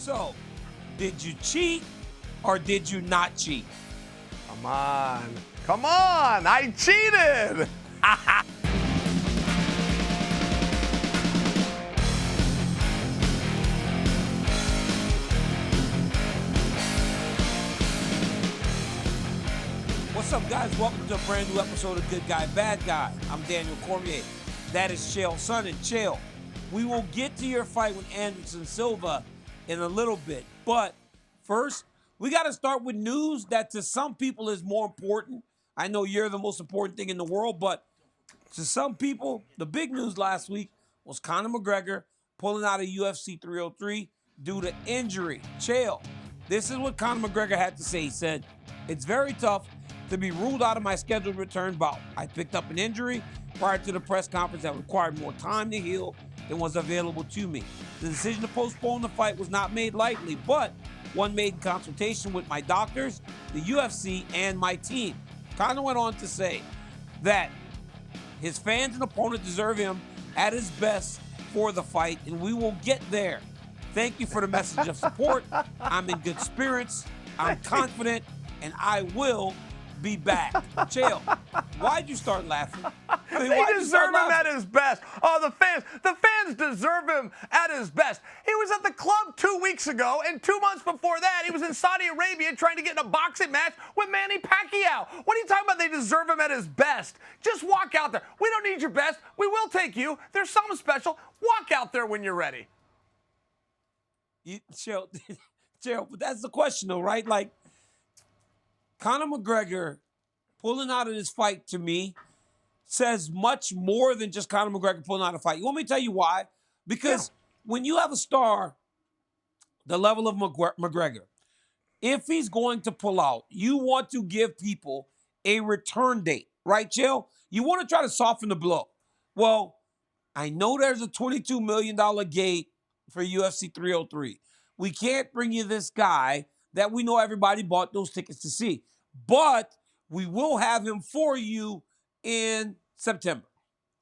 So, did you cheat or did you not cheat? Come on. Come on. I cheated. What's up, guys? Welcome to a brand new episode of Good Guy, Bad Guy. I'm Daniel Cormier. That is Chael Sonnen. Chael, we will get to your fight with Anderson Silva in a little bit. But first, we got to start with news that to some people is more important. I know you're the most important thing in the world, but to some people, the big news last week was Conor McGregor pulling out of UFC 303 due to injury. Chael, this is what Conor McGregor had to say. He said, "It's very tough to be ruled out of my scheduled return bout. I picked up an injury prior to the press conference that required more time to heal than was available to me. The decision to postpone the fight was not made lightly, but one made in consultation with my doctors, the UFC, and my team." Conor went on to say that his fans and opponent deserve him at his best for the fight, and we will get there. Thank you for the message of support. I'm in good spirits. I'm confident, and I will be back. Chael, why'd you start laughing? I mean, They deserve him at his best. Oh, the fans deserve him at his best. He was at the club 2 weeks ago, and 2 months before that, he was in Saudi Arabia trying to get in a boxing match with Manny Pacquiao. What are you talking about? They deserve him at his best. Just walk out there. We don't need your best. We will take you. There's something special. Walk out there when you're ready. Chael, but that's the question, though, right? Like, Conor McGregor pulling out of this fight, to me, says much more than just Conor McGregor pulling out a fight. You want me to tell you why? Because when you have a star the level of McGregor, if he's going to pull out, you want to give people a return date, right, Chael? You want to try to soften the blow. Well, I know there's a $22 million gate for UFC 303. We can't bring you this guy that we know everybody bought those tickets to see. But we will have him for you in September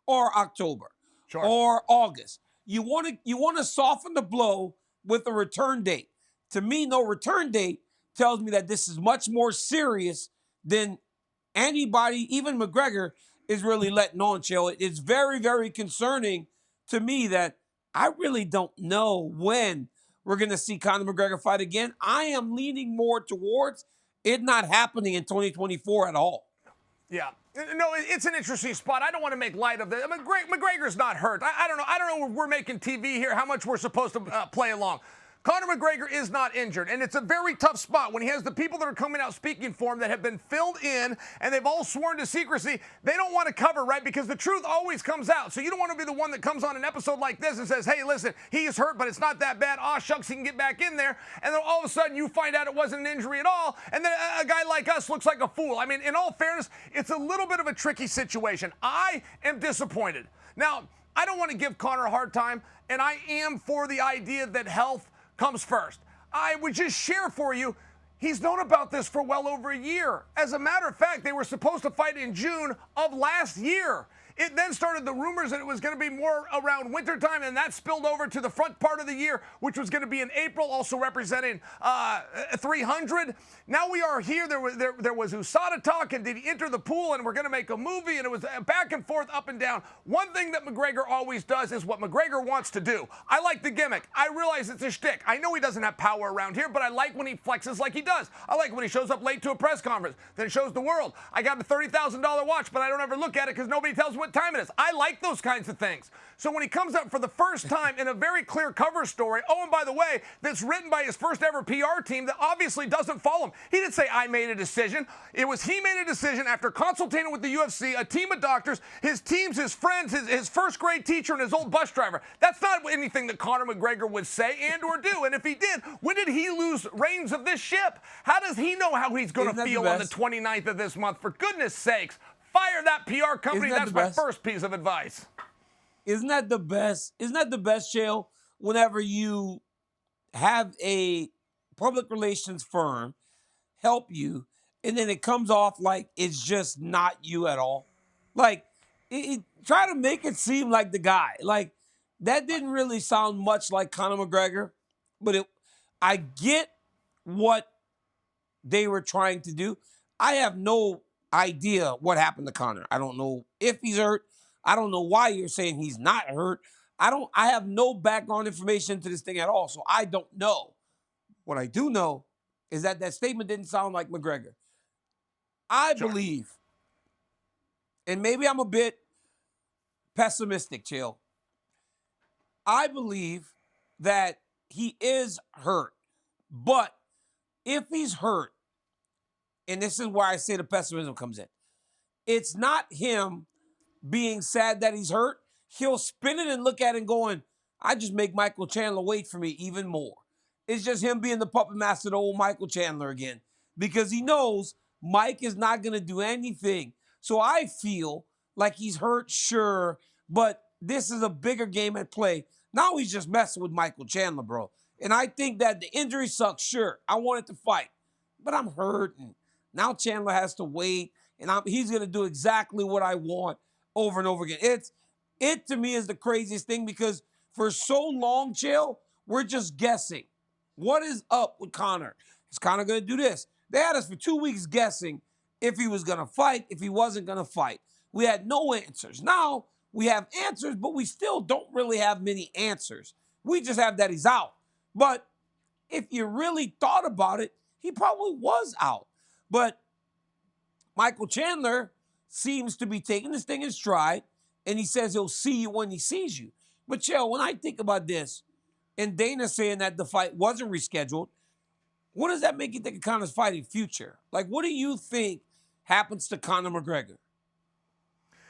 or October or August. You want to soften the blow with a return date. To me, no return date tells me that this is much more serious than anybody, even McGregor, is really letting on, Chael. It's very, very concerning to me that I really don't know when we're going to see Conor McGregor fight again. I am leaning more towards it not happening in 2024 at all. Yeah. No, it's an interesting spot. I don't want to make light of it. I mean, McGregor's not hurt. I don't know. I don't know if we're making TV here, how much we're supposed to play along. Conor McGregor is not injured, and it's a very tough spot when he has the people that are coming out speaking for him that have been filled in, and they've all sworn to secrecy. They don't want to cover, right, because the truth always comes out. So you don't want to be the one that comes on an episode like this and says, hey, listen, he is hurt, but it's not that bad. Aw, shucks, he can get back in there. And then all of a sudden you find out it wasn't an injury at all, and then a guy like us looks like a fool. I mean, in all fairness, it's a little bit of a tricky situation. I am disappointed. Now, I don't want to give Conor a hard time, and I am for the idea that health comes first. I would just share for you, he's known about this for well over a year. As a matter of fact, they were supposed to fight in June of last year. It then started the rumors that it was going to be more around wintertime, and that spilled over to the front part of the year, which was going to be in April, also representing 300. Now we are here. There was USADA talk, and did he enter the pool, and we're going to make a movie, and it was back and forth, up and down. One thing that McGregor always does is what McGregor wants to do. I like the gimmick. I realize it's a shtick. I know he doesn't have power around here, but I like when he flexes like he does. I like when he shows up late to a press conference, then shows the world, I got a $30,000 watch, but I don't ever look at it because nobody tells me what time it is. I like those kinds of things. So when he comes up for the first time in a very clear cover story, oh, and by the way, that's written by his first ever PR team that obviously doesn't follow him. He didn't say, I made a decision. It was he made a decision after consulting with the UFC, a team of doctors, his teams, his friends, his first grade teacher, and his old bus driver. That's not anything that Conor McGregor would say and or do. And if he did, when did he lose reins of this ship? How does he know how he's going to feel on the 29th of this month? For goodness sakes, fire that PR company. That's my first piece of advice. Isn't that the best? Isn't that the best, Chael? Whenever you have a public relations firm help you, and then it comes off like it's just not you at all. Like, try to make it seem like the guy. Like, that didn't really sound much like Conor McGregor, but I get what they were trying to do. I have no idea what happened to Conor. I don't know if he's hurt. I don't know why you're saying he's not hurt. I have no background information to this thing at all, so I don't know. What I do know is that that statement didn't sound like McGregor. I believe, and maybe I'm a bit pessimistic, Chael. I believe that he is hurt. But if he's hurt, and this is where I say the pessimism comes in, it's not him being sad that he's hurt. He'll spin it and look at it and going, I just make Michael Chandler wait for me even more. It's just him being the puppet master of the old Michael Chandler again, because he knows Mike is not going to do anything. So I feel like he's hurt, sure, but this is a bigger game at play. Now he's just messing with Michael Chandler, bro. And I think that the injury sucks, sure. I wanted to fight, but I'm hurt. And now Chandler has to wait, and he's going to do exactly what I want over and over again. It to me is the craziest thing, because for so long, Chael, we're just guessing. What is up with Conor? Is Conor going to do this? They had us for 2 weeks guessing if he was going to fight, if he wasn't going to fight. We had no answers. Now we have answers, but we still don't really have many answers. We just have that he's out. But if you really thought about it, he probably was out. But Michael Chandler seems to be taking this thing in stride, and he says he'll see you when he sees you. But, Chael, when I think about this, and Dana saying that the fight wasn't rescheduled, what does that make you think of Conor's fighting future? Like, what do you think happens to Conor McGregor?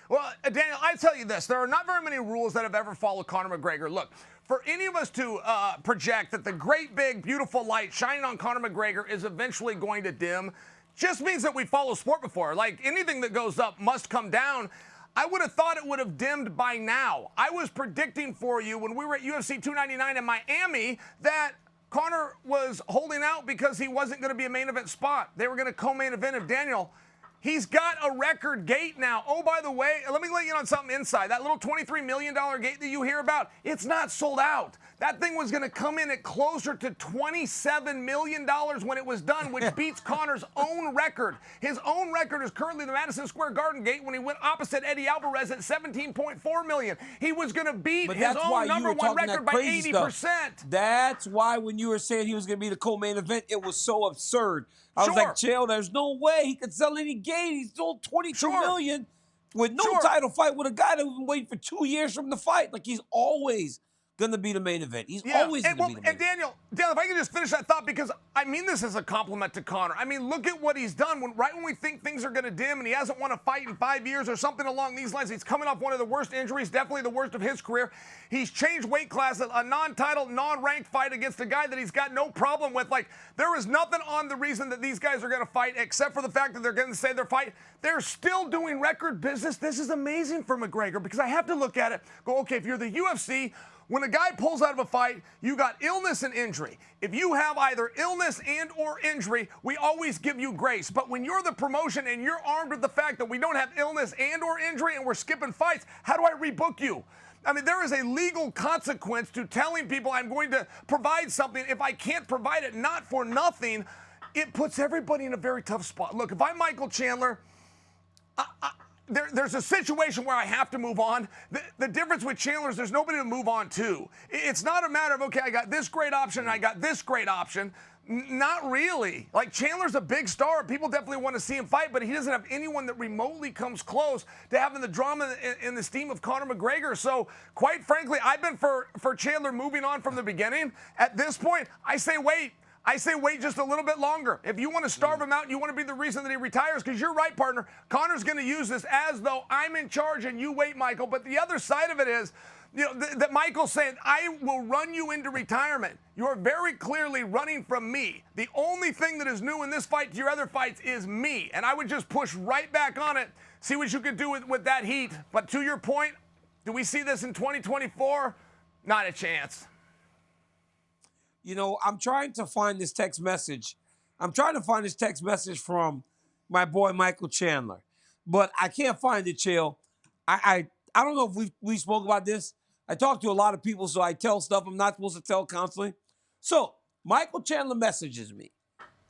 Well, Daniel, I tell you this. There are not very many rules that have ever followed Conor McGregor. Look, for any of us to project that the great, big, beautiful light shining on Conor McGregor is eventually going to dim just means that we follow sport before. Like, anything that goes up must come down. I would have thought it would have dimmed by now. I was predicting for you when we were at UFC 299 in Miami that Conor was holding out because he wasn't going to be a main event spot. They were going to co-main event him. Daniel, he's got a record gate now. Oh, by the way, let me let you in on something inside. That little $23 million gate that you hear about, it's not sold out. That thing was going to come in at closer to $27 million when it was done, which beats Conor's own record. His own record is currently the Madison Square Garden gate when he went opposite Eddie Alvarez at $17.4 million. He was going to beat his own number one record by 80%. Stuff. That's why when you were saying he was going to be the co-main event, it was so absurd. I was like, Chael, there's no way he could sell any gate. He sold $22 million with no title fight with a guy that we've been waiting for 2 years from the fight. Like, he's always going to be the main event. He's always going to be the main event. And Daniel, if I can just finish that thought, because I mean this as a compliment to Conor. I mean, look at what he's done. Right when we think things are going to dim and he hasn't won a fight in 5 years or something along these lines, he's coming off one of the worst injuries, definitely the worst of his career. He's changed weight class, a non-title, non-ranked fight against a guy that he's got no problem with. Like, there is nothing on the reason that these guys are going to fight except for the fact that they're going to say they're fighting. They're still doing record business. This is amazing for McGregor, because I have to look at it, go, okay, if you're the UFC, when a guy pulls out of a fight, you got illness and injury. If you have either illness and or injury, we always give you grace. But when you're the promotion and you're armed with the fact that we don't have illness and or injury and we're skipping fights, how do I rebook you? I mean, there is a legal consequence to telling people I'm going to provide something. If I can't provide it, not for nothing, it puts everybody in a very tough spot. Look, if I'm Michael Chandler, there's a situation where I have to move on. The difference with Chandler is there's nobody to move on to. It's not a matter of, okay, I got this great option and I got this great option. Not really. Like, Chandler's a big star. People definitely want to see him fight, but he doesn't have anyone that remotely comes close to having the drama and the steam of Conor McGregor. So, quite frankly, I've been for Chandler moving on from the beginning. At this point, I say wait. I say wait just a little bit longer. If you want to starve him out and you want to be the reason that he retires, because you're right, partner, Conor's going to use this as though I'm in charge and you wait, Michael. But the other side of it is, you know, that Michael's saying, I will run you into retirement. You're very clearly running from me. The only thing that is new in this fight to your other fights is me. And I would just push right back on it, see what you could do with that heat. But to your point, do we see this in 2024? Not a chance. You know, I'm trying to find this text message. I'm trying to find this text message from my boy Michael Chandler, but I can't find it, Chael. I don't know if we spoke about this. I talk to a lot of people, so I tell stuff I'm not supposed to tell constantly. So Michael Chandler messages me.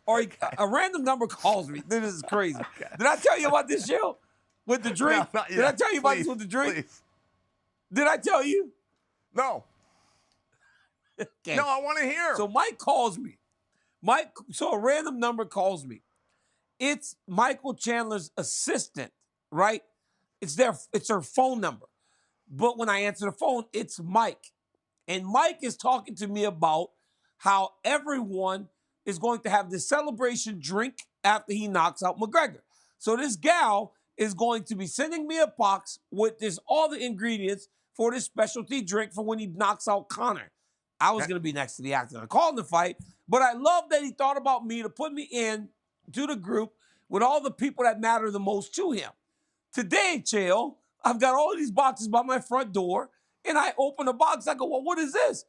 Or a random number calls me. This is crazy. Did I tell you about this, show with the drink? No, not yet. Did I tell you about Please, this with the drink? please. Did I tell you? No. Okay. No, I want to hear. So Mike calls me. So a random number calls me. It's Michael Chandler's assistant, right? It's her phone number. But when I answer the phone, it's Mike. And Mike is talking to me about how everyone is going to have this celebration drink after he knocks out McGregor. So this gal is going to be sending me a box with all the ingredients for this specialty drink for when he knocks out Conor. I was going to be next to the actor calling the fight, but I love that he thought about me to put me in to the group with all the people that matter the most to him. Today, Chael, I've got all of these boxes by my front door, and I open the box. I go, well, what is this?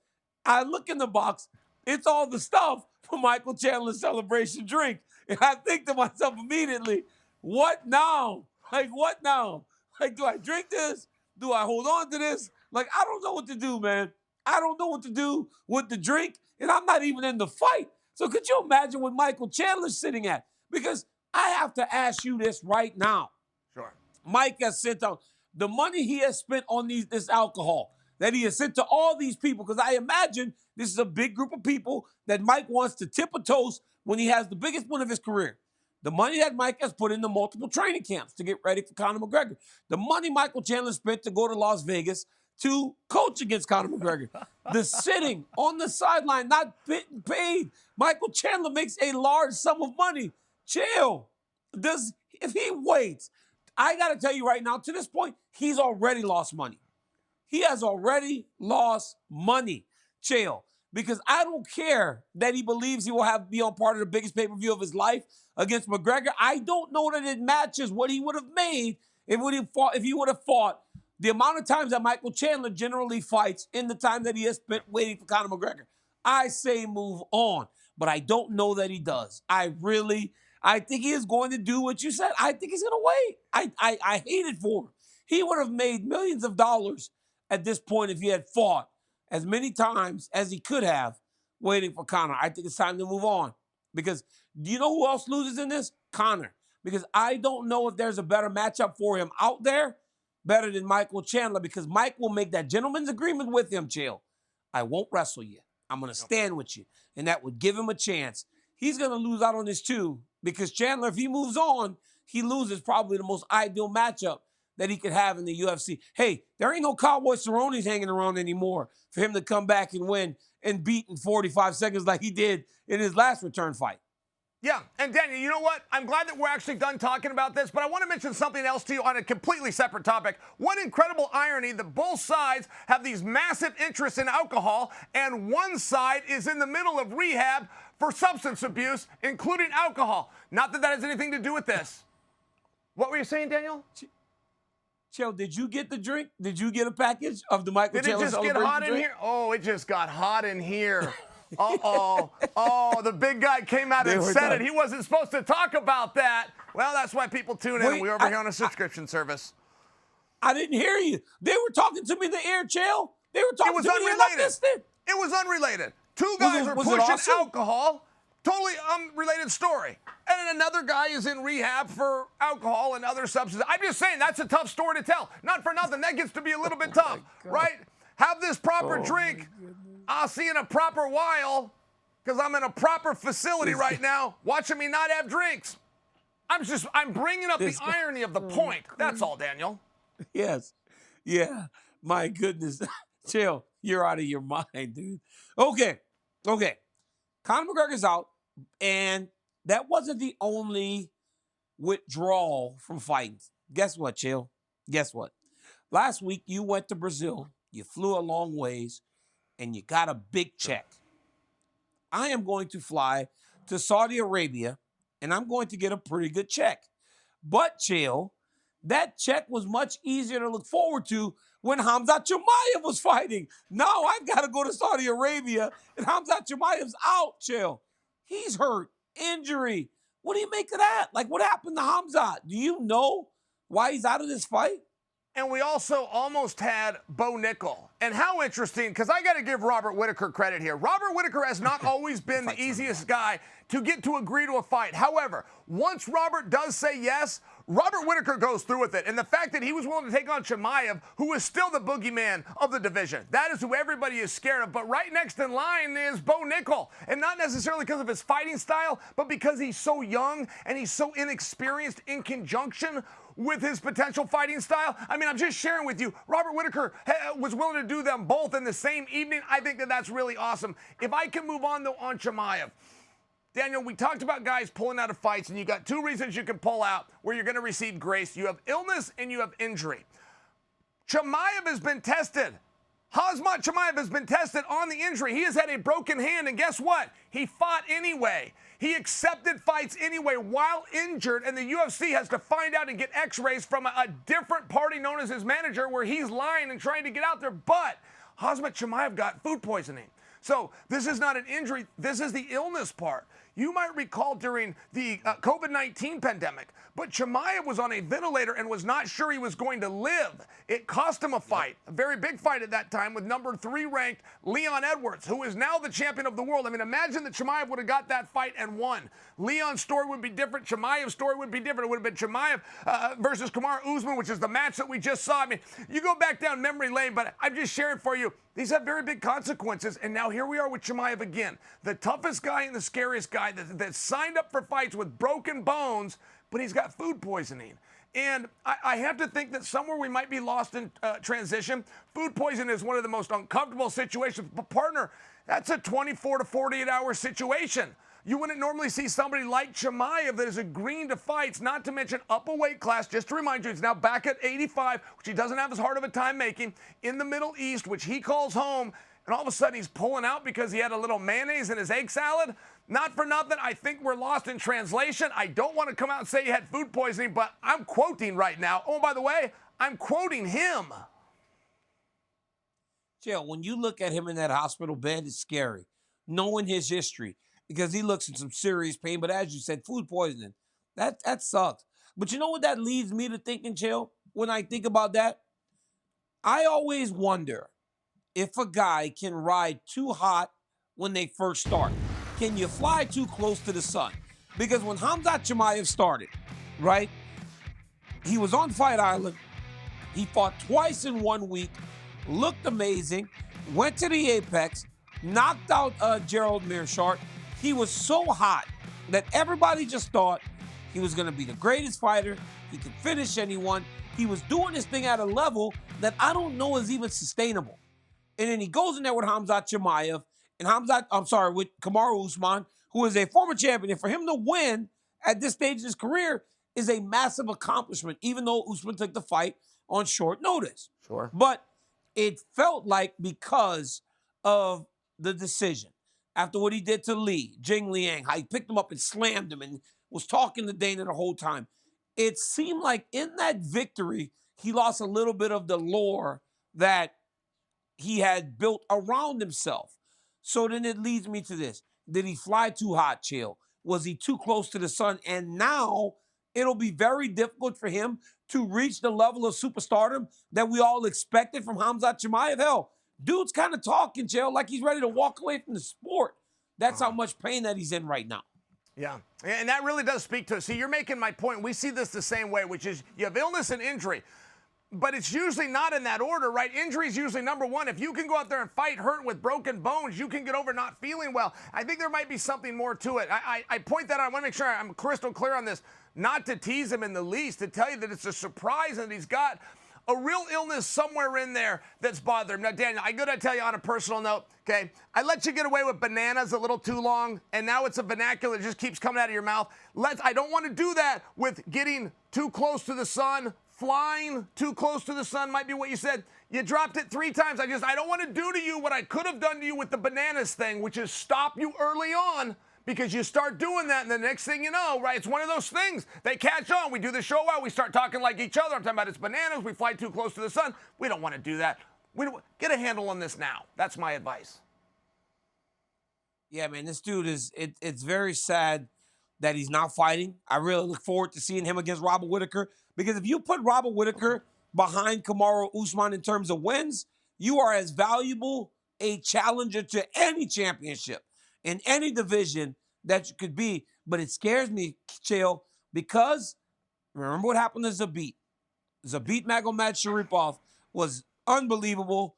I look in the box. It's all the stuff for Michael Chandler's celebration drink. And I think to myself immediately, what now? Like, what now? Like, do I drink this? Do I hold on to this? Like, I don't know what to do, man. I don't know what to do with the drink, and I'm not even in the fight. So could you imagine what Michael Chandler's sitting at? Because I have to ask you this right now. Sure. Mike has sent out the money he has spent on this alcohol that he has sent to all these people, because I imagine this is a big group of people that Mike wants to tip a toast when he has the biggest one of his career. The money that Mike has put into multiple training camps to get ready for Conor McGregor. The money Michael Chandler spent to go to Las Vegas to coach against Conor McGregor. The sitting on the sideline, not getting paid. Michael Chandler makes a large sum of money. Chill. If he waits, I got to tell you right now, to this point, he's already lost money. He has already lost money, Chael, because I don't care that he believes he will be on part of the biggest pay-per-view of his life against McGregor. I don't know that it matches what he would have made if he would have fought the amount of times that Michael Chandler generally fights in the time that he has spent waiting for Conor McGregor. I say move on, but I don't know that he does. I think he is going to do what you said. I think he's going to wait. I hate it for him. He would have made millions of dollars at this point if he had fought as many times as he could have waiting for Conor. I think it's time to move on, because do you know who else loses in this? Conor. Because I don't know if there's a better matchup for him out there better than Michael Chandler, because Mike will make that gentleman's agreement with him, Chael. I won't wrestle you. I'm going to stand with you. And that would give him a chance. He's going to lose out on this too, because Chandler, if he moves on, he loses probably the most ideal matchup that he could have in the UFC. Hey, there ain't no Cowboy Cerrone's hanging around anymore for him to come back and win and beat in 45 seconds like he did in his last return fight. Yeah, and Daniel, you know what? I'm glad that we're actually done talking about this, but I want to mention something else to you on a completely separate topic. What incredible irony that both sides have these massive interests in alcohol, and one side is in the middle of rehab for substance abuse, including alcohol. Not that that has anything to do with this. What were you saying, Daniel? Chael, did you get the drink? Did you get a package of the Michael Chandler Did it just get hot in here? Oh, it just got hot in here. Uh-oh. Oh, the big guy came out and said it. He wasn't supposed to talk about that. Well, that's why people tune in. We're over here on a subscription service. I didn't hear you. They were talking to me in the air, Chael. They were talking to me unrelated. and I missed it. It was unrelated. Two guys were pushing alcohol. Totally unrelated story. And then another guy is in rehab for alcohol and other substances. I'm just saying, that's a tough story to tell. Not for nothing. That gets to be a little bit tough, right? Have this proper drink. I'll see you in a proper while, because I'm in a proper facility right now, watching me not have drinks. I'm bringing up the irony of the point. That's all, Daniel. Yes. Yeah. My goodness. Chill. You're out of your mind, dude. Okay. Conor McGregor's out, and that wasn't the only withdrawal from fighting. Guess what, Chill? Guess what? Last week, you went to Brazil. You flew a long ways, and you got a big check. I am going to fly to Saudi Arabia, and I'm going to get a pretty good check. But, Chael, that check was much easier to look forward to when Khamzat Chimaev was fighting. Now I've got to go to Saudi Arabia, and Khamzat Chimaev's out, Chael. He's hurt. Injury. What do you make of that? Like, what happened to Khamzat? Do you know why he's out of this fight? And we also almost had Bo Nickel. And how interesting, because I got to give Robert Whittaker credit here. Robert Whittaker has not always been the easiest guy to get to agree to a fight. However, once Robert does say yes, Robert Whittaker goes through with it. And the fact that he was willing to take on Chimaev, who is still the boogeyman of the division, that is who everybody is scared of. But right next in line is Bo Nickel. And not necessarily because of his fighting style, but because he's so young and he's so inexperienced in conjunction with his potential fighting style. I mean, I'm just sharing with you, Robert Whittaker was willing to do them both in the same evening. I think that that's really awesome. If I can move on, though, on Chimaev. Daniel, we talked about guys pulling out of fights, and you got two reasons you can pull out where you're going to receive grace. You have illness and you have injury. Chimaev has been tested. Khamzat Chimaev has been tested on the injury. He has had a broken hand, and guess what? He fought anyway. He accepted fights anyway while injured, and the UFC has to find out and get x-rays from a different party known as his manager where he's lying and trying to get out there. But Khamzat Chimaev got food poisoning. So this is not an injury. This is the illness part. You might recall during the COVID-19 pandemic, but Chimaev was on a ventilator and was not sure he was going to live. It cost him a fight, a very big fight at that time with number 3 ranked Leon Edwards, who is now the champion of the world. I mean, imagine that Chimaev would have got that fight and won. Leon's story would be different. Chimaev's story would be different. It would have been Chimaev versus Cormier Usman, which is the match that we just saw. I mean, you go back down memory lane, but I'm just sharing for you. These have very big consequences, and now here we are with Chimaev again. The toughest guy and the scariest guy that signed up for fights with broken bones, but he's got food poisoning. And I have to think that somewhere we might be lost in transition. Food poisoning is one of the most uncomfortable situations. But partner, that's a 24 to 48 hour situation. You wouldn't normally see somebody like Chimaev that is agreeing to fights, not to mention up a weight class. Just to remind you, he's now back at 85, which he doesn't have as hard of a time making, in the Middle East, which he calls home. And all of a sudden he's pulling out because he had a little mayonnaise in his egg salad. Not for nothing, I think we're lost in translation. I don't want to come out and say he had food poisoning, but I'm quoting right now. Oh, by the way, I'm quoting him. Chael, when you look at him in that hospital bed, it's scary, knowing his history, because he looks in some serious pain. But as you said, food poisoning, that sucks. But you know what that leads me to thinking, Chael, when I think about that? I always wonder if a guy can ride too hot when they first start. Can you fly too close to the sun? Because when Khamzat Chimaev started, right, he was on Fight Island. He fought twice in 1 week, looked amazing, went to the Apex, knocked out Gerald Mearshart. He was so hot that everybody just thought he was going to be the greatest fighter. He could finish anyone. He was doing this thing at a level that I don't know is even sustainable. And then he goes in there with Khamzat Chimaev, and with Kamaru Usman, who is a former champion. And for him to win at this stage in his career is a massive accomplishment, even though Usman took the fight on short notice. Sure. But it felt like because of the decision, after what he did to Jing Liang, how he picked him up and slammed him and was talking to Dana the whole time, it seemed like in that victory, he lost a little bit of the lore that he had built around himself. So then it leads me to this. Did he fly too hot, Chael? Was he too close to the sun? And now it'll be very difficult for him to reach the level of superstardom that we all expected from Khamzat Chimaev. Hell, dude's kind of talking, Chael, like he's ready to walk away from the sport. That's how much pain that he's in right now. Yeah, and that really does speak to it. See, you're making my point. We see this the same way, which is you have illness and injury. But it's usually not in that order, right? Injury is usually number one. If you can go out there and fight hurt with broken bones, you can get over not feeling well. I think there might be something more to it. I point that out. I want to make sure I'm crystal clear on this. Not to tease him in the least, to tell you that it's a surprise that he's got a real illness somewhere in there that's bothering him. Now, Daniel, I got to tell you on a personal note, okay, I let you get away with bananas a little too long, and now it's a vernacular that just keeps coming out of your mouth. I don't want to do that with getting too close to the sun. Flying too close to the sun might be what you said. You dropped it 3 times. I don't want to do to you what I could have done to you with the bananas thing, which is stop you early on, because you start doing that, and the next thing you know, right, it's one of those things. They catch on. We do the show out. We start talking like each other. I'm talking about it's bananas. We fly too close to the sun. We don't want to do that. Get a handle on this now. That's my advice. Yeah, man, this dude it's very sad that he's not fighting. I really look forward to seeing him against Robert Whittaker, because if you put Robert Whittaker behind Kamaru Usman in terms of wins, you are as valuable a challenger to any championship in any division that you could be. But it scares me, Chael, because remember what happened to Zabit. Zabit Magomed was unbelievable,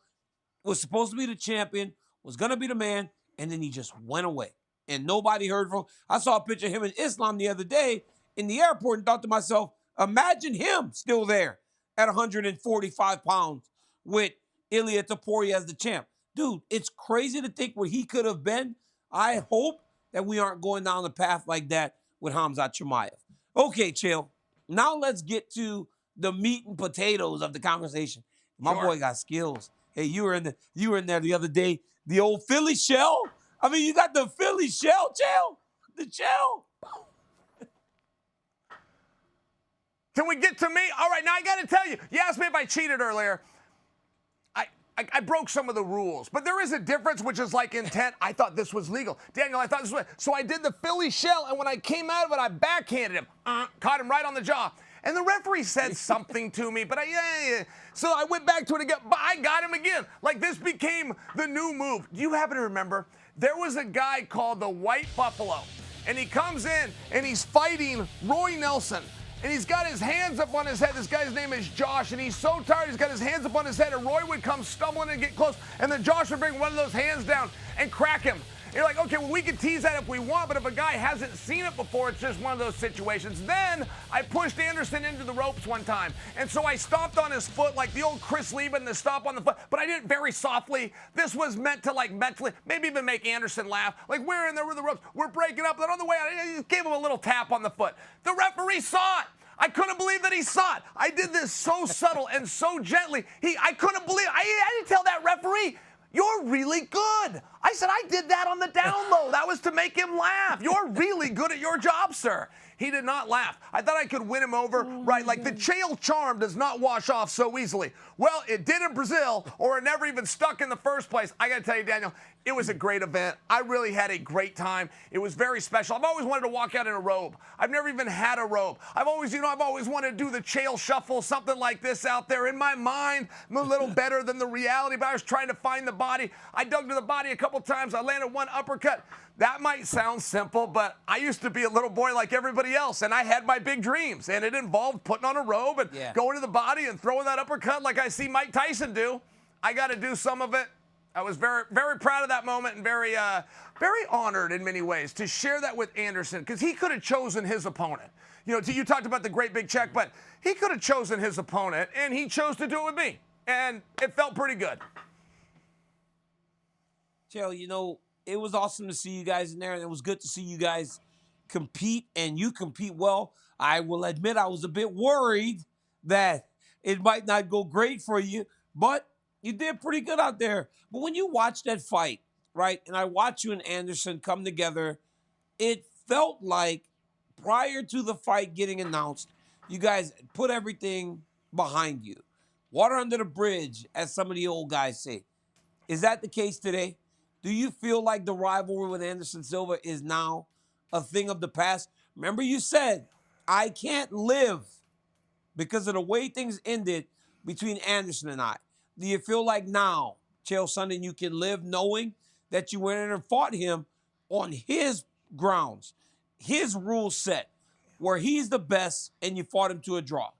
was supposed to be the champion, was going to be the man, and then he just went away. And nobody heard from him. I saw a picture of him in Islam the other day in the airport and thought to myself, imagine him still there at 145 pounds with Ilia Topuria as the champ. Dude, it's crazy to think what he could have been. I hope that we aren't going down the path like that with Khamzat Chimaev. Okay, Chael. Now let's get to the meat and potatoes of the conversation. My boy got skills. Hey, you were in there the other day. The old Philly shell. I mean, you got the Philly shell, Chael. The shell. Can we get to me? All right, now I got to tell you. You asked me if I cheated earlier. I broke some of the rules, but there is a difference, which is like intent. I thought this was legal. Daniel, I thought this was. So I did the Philly shell, and when I came out of it, I backhanded him. Caught him right on the jaw. And the referee said something to me, but so I went back to it again, but I got him again. Like, this became the new move. Do you happen to remember? There was a guy called the White Buffalo, and he comes in, and he's fighting Roy Nelson. And he's got his hands up on his head. This guy's name is Josh, and he's so tired he's got his hands up on his head, and Roy would come stumbling and get close, and then Josh would bring one of those hands down and crack him. And you're like, okay, well, we can tease that if we want, but if a guy hasn't seen it before, it's just one of those situations. Then I pushed Anderson into the ropes one time, and so I stomped on his foot like the old Chris Lieben, the stomp on the foot, but I did it very softly. This was meant to, like, mentally, maybe even make Anderson laugh. Like, we're in there with the ropes, we're breaking up, then on the way out, I just gave him a little tap on the foot. The referee saw it. I couldn't believe that he saw it. I did this so subtle and so gently. I couldn't believe it. I didn't tell that referee, you're really good. I said, I did that on the down low. That was to make him laugh. You're really good at your job, sir. He did not laugh. I thought I could win him over, right? Like the Chael charm does not wash off so easily. Well, it did in Brazil, or it never even stuck in the first place. I got to tell you, Daniel, it was a great event. I really had a great time. It was very special. I've always wanted to walk out in a robe. I've never even had a robe. I've always wanted to do the Chael shuffle, something like this out there. In my mind, I'm a little better than the reality, but I was trying to find the body. I dug to the body a couple times. I landed one uppercut. That might sound simple, but I used to be a little boy like everybody else, and I had my big dreams, and it involved putting on a robe and going to the body and throwing that uppercut like I see Mike Tyson do. I got to do some of it. I was very, very proud of that moment and very, very honored in many ways to share that with Anderson, because he could have chosen his opponent. You know, you talked about the great big check, but he could have chosen his opponent, and he chose to do it with me, and it felt pretty good. Chael, you know, it was awesome to see you guys in there, and it was good to see you guys compete, and you compete well. I will admit I was a bit worried that it might not go great for you, but you did pretty good out there. But when you watch that fight, right, and I watch you and Anderson come together, it felt like prior to the fight getting announced, you guys put everything behind you. Water under the bridge, as some of the old guys say. Is that the case today? Do you feel like the rivalry with Anderson Silva is now a thing of the past? Remember you said, I can't live because of the way things ended between Anderson and I. Do you feel like now, Chael Sonnen, you can live knowing that you went in and fought him on his grounds, his rule set, where he's the best, and you fought him to a draw?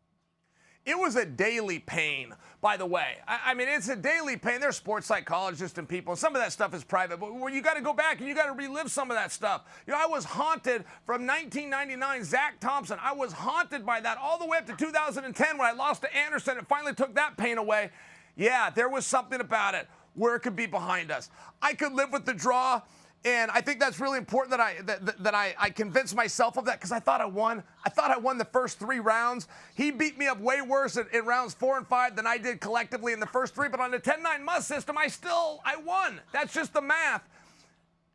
It was a daily pain, by the way. I mean, it's a daily pain. There's sports psychologists and people. Some of that stuff is private, but you got to go back and you got to relive some of that stuff. You know, I was haunted from 1999, Zach Thompson. I was haunted by that all the way up to 2010 when I lost to Anderson. It finally took that pain away. Yeah, there was something about it where it could be behind us. I could live with the draw. And I think that's really important that I convinced myself of that, because I thought I won. I thought I won the first 3 rounds. He beat me up way worse in rounds 4 and 5 than I did collectively in the first 3. But on the 10-9 must system, I won. That's just the math.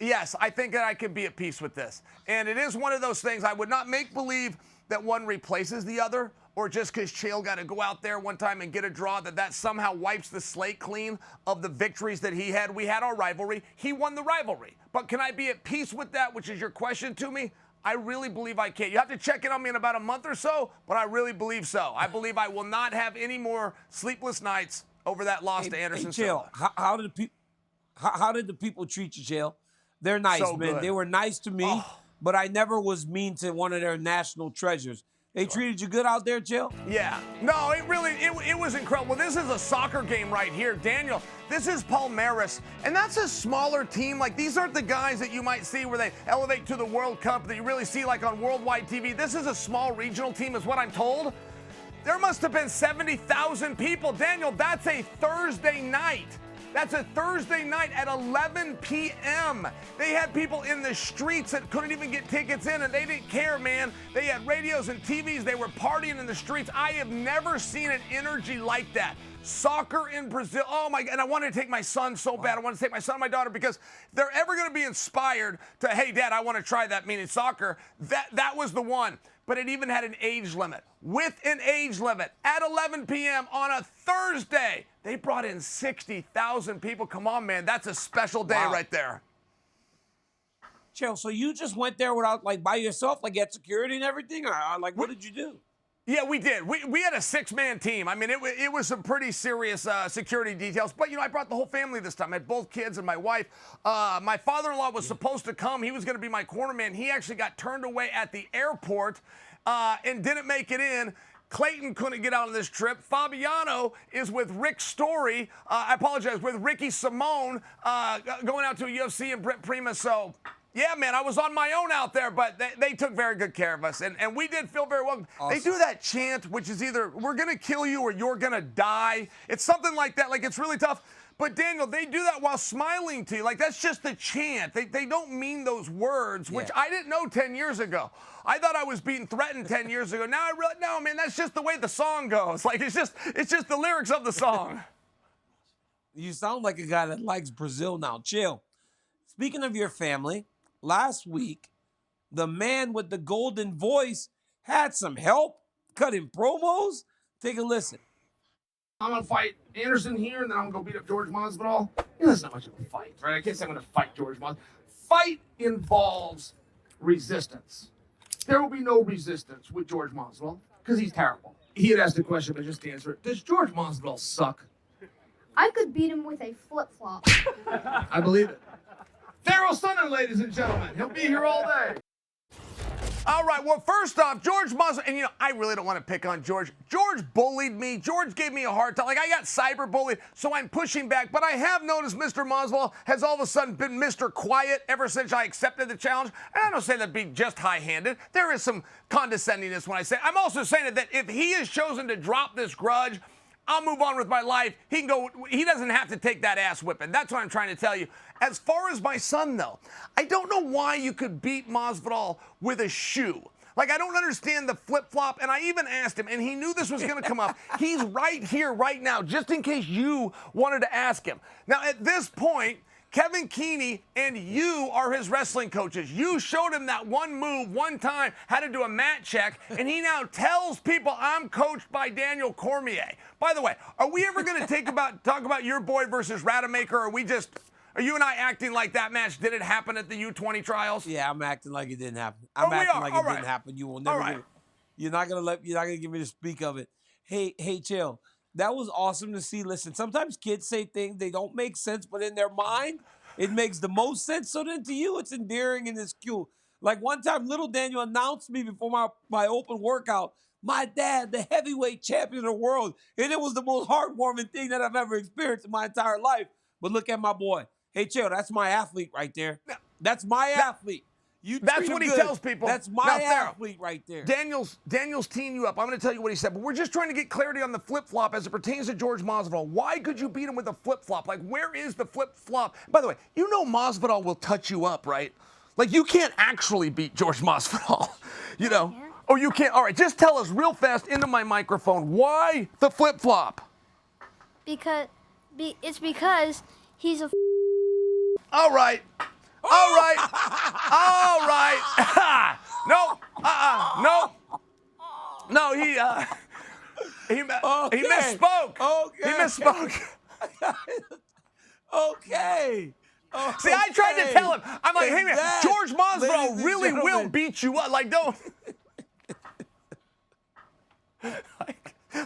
Yes, I think that I can be at peace with this. And it is one of those things. I would not make believe that one replaces the other, or just because Chael got to go out there one time and get a draw, that somehow wipes the slate clean of the victories that he had. We had our rivalry. He won the rivalry. But can I be at peace with that, which is your question to me? I really believe I can. You have to check in on me in about a month or so, but I really believe so. I believe I will not have any more sleepless nights over that loss to Anderson Silva. How did the people treat you, Chael? They're nice, So man. good. They were nice to me, but I never was mean to one of their national treasures. They treated you good out there, Chael? Yeah. No, it was incredible. This is a soccer game right here. Daniel, this is Palmeiras, and that's a smaller team. Like, these aren't the guys that you might see where they elevate to the World Cup that you really see like on worldwide TV. This is a small regional team is what I'm told. There must have been 70,000 people. Daniel, that's a Thursday night. That's a Thursday night at 11 p.m. They had people in the streets that couldn't even get tickets in, and they didn't care, man. They had radios and TVs. They were partying in the streets. I have never seen an energy like that. Soccer in Brazil. Oh, my God. And I wanted to take my son so bad. I wanted to take my son and my daughter because if they're ever going to be inspired to, hey, Dad, I want to try that, meaning soccer, that was the one. But it even had an age limit. With an age limit at 11 p.m. on a Thursday, they brought in 60,000 people. Come on, man. That's a special day right there. Chael, so you just went there without, like, by yourself, like, at security and everything? Or like, what did you do? Yeah, we did. We had a 6-man team. I mean, it was some pretty serious security details. But, you know, I brought the whole family this time. I had both kids and my wife. My father-in-law was supposed to come. He was going to be my cornerman. He actually got turned away at the airport and didn't make it in. Clayton couldn't get out on this trip. Fabiano is with Rick Story. I apologize, with Ricky Simone going out to a UFC and Brett Prima. So, yeah, man, I was on my own out there, but they took very good care of us. And we did feel very welcome. Awesome. They do that chant, which is either we're going to kill you or you're going to die. It's something like that. Like, it's really tough. But, Daniel, they do that while smiling to you. Like, that's just the chant. They don't mean those words, which I didn't know 10 years ago. I thought I was being threatened 10 years ago. Now I realize, no, man, that's just the way the song goes. Like, it's just the lyrics of the song. You sound like a guy that likes Brazil now. Chill. Speaking of your family, last week, the man with the golden voice had some help cutting promos. Take a listen. I'm going to fight Anderson here, and then I'm going to go beat up George Masvidal. You know, that's not much of a fight, right? I can't say I'm going to fight George Masvidal. Fight involves resistance. There will be no resistance with George Masvidal because he's terrible. He had asked a question, but just to answer it, does George Masvidal suck? I could beat him with a flip-flop. I believe it. Chael Sonnen, ladies and gentlemen. He'll be here all day. All right, well, first off, George Masvidal, and, you know, I really don't want to pick on George. George bullied me. George gave me a hard time. Like, I got cyber-bullied, so I'm pushing back. But I have noticed Mr. Masvidal has all of a sudden been Mr. Quiet ever since I accepted the challenge. And I don't say that being just high-handed. There is some condescendingness when I say it. I'm also saying that if he has chosen to drop this grudge, I'll move on with my life. He can go. He doesn't have to take that ass whipping. That's what I'm trying to tell you. As far as my son, though, I don't know why you could beat Masvidal with a shoe. Like, I don't understand the flip-flop, and I even asked him, and he knew this was going to come up. He's right here, right now, just in case you wanted to ask him. Now, at this point, Kevin Keeney and you are his wrestling coaches. You showed him that one move one time, how to do a mat check, and he now tells people I'm coached by Daniel Cormier. By the way, are we ever going to talk about your boy versus Rademacher, or are you and I acting like that match didn't happen at the U20 trials? Yeah, I'm acting like it didn't happen. I'm acting like it didn't happen. You will never You're not gonna give me to speak of it. Hey, Chael. That was awesome to see. Listen, sometimes kids say things, they don't make sense, but in their mind, it makes the most sense. So then to you, it's endearing and it's cute. Like one time, little Daniel announced me before my open workout, my dad, the heavyweight champion of the world. And it was the most heartwarming thing that I've ever experienced in my entire life. But look at my boy. Hey, Chael, that's my athlete right there. That's my athlete. That's what he tells people. That's my athlete right there. Daniel's teeing you up. I'm going to tell you what he said, but we're just trying to get clarity on the flip-flop as it pertains to George Masvidal. Why could you beat him with a flip-flop? Like, where is the flip-flop? By the way, you know Masvidal will touch you up, right? Like, you can't actually beat George Masvidal, you know? Oh, you can't? All right, just tell us real fast into my microphone, why the flip-flop? It's because he's a All right. All right. All right. No. No, he misspoke. Okay. He misspoke. Okay. See, I tried to tell him. I'm like, hey, man, That, George ladies Masvidal and really will gentlemen, beat you up. Like, don't.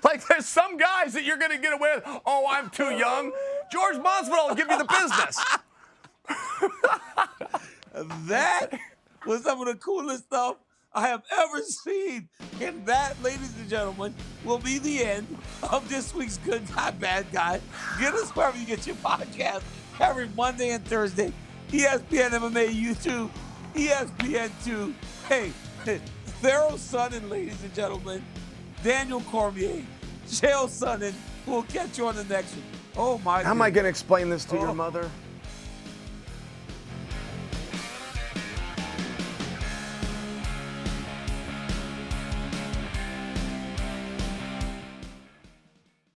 Like, there's some guys that you're going to get away with. Oh, I'm too young. George Masvidal will give you the business. That was some of the coolest stuff I have ever seen. And that, ladies and gentlemen, will be the end of this week's Good Guy, Bad Guy. Get us wherever you get your podcast every Monday and Thursday. ESPN MMA YouTube, ESPN2. Hey, Theros Sonnen, ladies and gentlemen. Daniel Cormier, Chael Sonnen. We'll catch you on the next one. Oh, my God. How am I going to explain this to your mother?